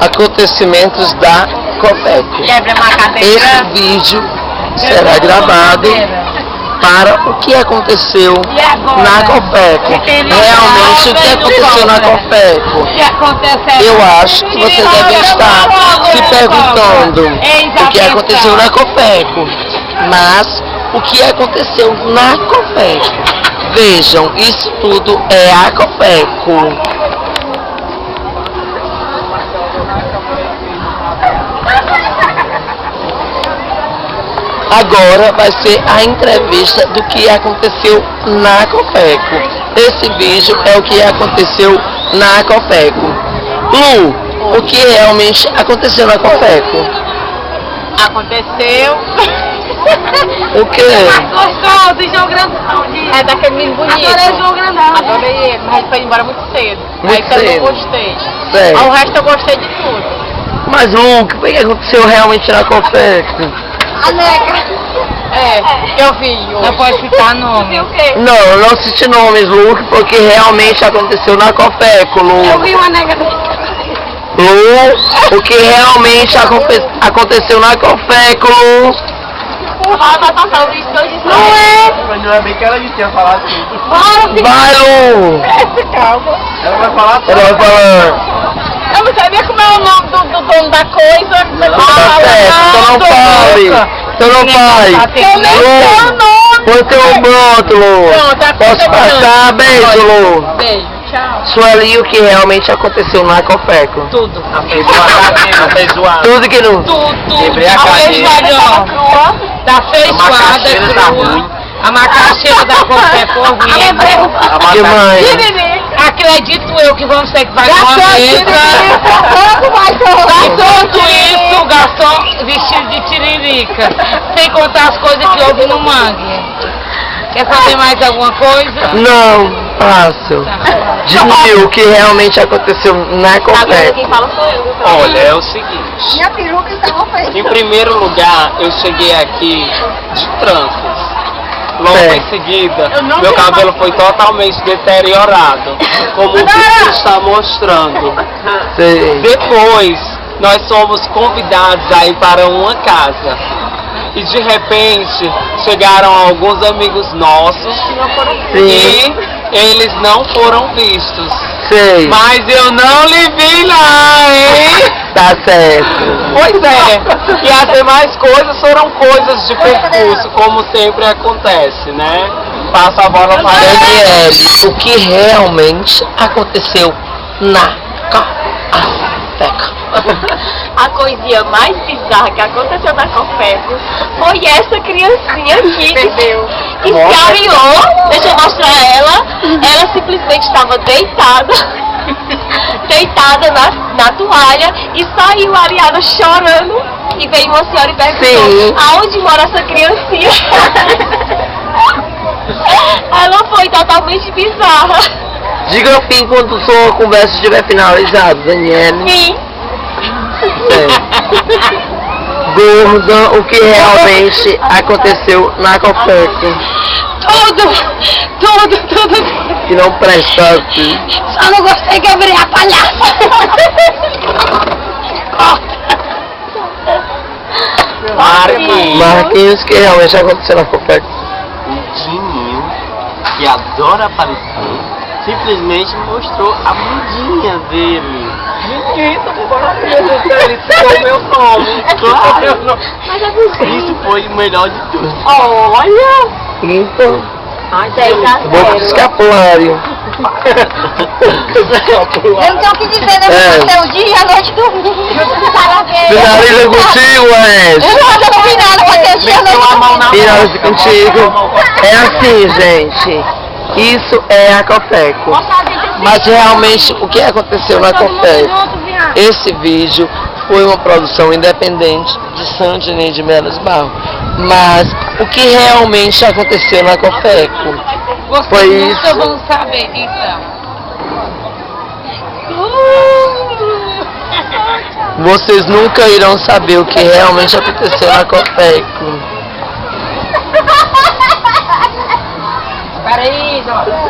Acontecimentos da Cofeco. Esse vídeo será gravado para o que aconteceu na Cofeco. Realmente o que aconteceu na Cofeco. Eu acho que vocês devem estar se perguntando o que aconteceu na Cofeco. Mas o que aconteceu na Cofeco? Vejam, isso tudo é a Cofeco. Agora vai ser a entrevista do que aconteceu na Cofeco. Esse vídeo é o que aconteceu na Cofeco. Lu, o que realmente aconteceu na Cofeco? Aconteceu. O que? Gostou do João Grandão? É daquele menino bonito. Adorei o João Grandão. Adorei ele, mas ele foi embora muito cedo. Muito aí cedo. Eu não gostei. Certo. O resto eu gostei de tudo. Mas Lu, o que aconteceu realmente na Cofeco? A nega. Que eu vi hoje. Não pode citar nome. O quê? Não, não cite nomes, Lu, porque realmente aconteceu na Cofeco, Lu. Eu vi uma nega. Lu, o que realmente aconteceu na Cofeco, Lu? Vai passar o vídeo que eu disse. Não é? Mas não é bem que ela tinha falado tudo. Vai, Lu! Calma. Ela vai falar tudo. Ela vai falar. Eu não sabia como é o nome do dono da coisa. Tá certo, então não fale. Então não fale. Eu nem sei o nome. Põe teu broto, Lu. Pronto, Posso passar? Beijo, Lu. Beijo, tchau. Sueli, o que realmente aconteceu na Cofeco? Tudo. A feijoada. Tudo que não. Tudo. Quebrei a A cadeira. feijoada crua. Da feijoada crua. A macaxeira da Cofeco horrível. Que mãe? Acredito eu que vamos ter que pagar uma mesa. E tudo isso, garçom vestido de tiririca. Sem contar as coisas que houve no mangue. Quer saber mais alguma coisa? Não, fácil. Diz-me o que realmente aconteceu na Cofeco. Quem fala sou eu. Olha, é o seguinte. Minha peruca estava feita. Em primeiro lugar, eu cheguei aqui de tranças. Logo em seguida, meu cabelo foi totalmente deteriorado, como o vídeo está mostrando. Sim. Depois, nós somos convidados a ir para uma casa. E de repente, chegaram alguns amigos nossos e eles não foram vistos. Sei. Mas eu não lhe vi lá, hein? Tá certo. Pois é, e as demais coisas foram coisas de percurso, como sempre acontece, né? Passa a bola para Daniele, o que realmente aconteceu na Cofeco? A coisinha mais bizarra que aconteceu na Cofeco foi essa criancinha aqui que se arriou. Deixa eu mostrar ela simplesmente estava deitada na toalha e saiu areada chorando e veio uma senhora e perguntou: aonde mora essa criancinha? Ela foi totalmente bizarra. Diga fim quando sua conversa estiver finalizada, Daniele. Sim. Gorda, o que realmente aconteceu na Cofeco? Tudo. Que não presta assim. Só não gostei que eu virei a palhaça. Marquinhos, o que realmente aconteceu na Cofeco? O Tininho, que adora aparecer, simplesmente mostrou a bundinha dele. Ninguém tá ele ficou meu nome. Claro. Mas é possível. Isso foi o melhor de tudo. Olha. Então, Ai, daí tá vou pro escapulário. Eu não tenho o que dizer, né? Até o dia e a noite dormir. Finaliza contigo, Wes. Eu não tô combinado com até o dia e a noite dormir. Finaliza contigo. É assim, gente. Isso é a Cofeco. Mas realmente, o que aconteceu na Cofeco? Esse vídeo foi uma produção independente de Sandrine de Melos Barro. Mas o que realmente aconteceu na Cofeco? Foi isso. Vão saber, então. Vocês nunca irão saber o que realmente aconteceu na Cofeco. Peraí, João.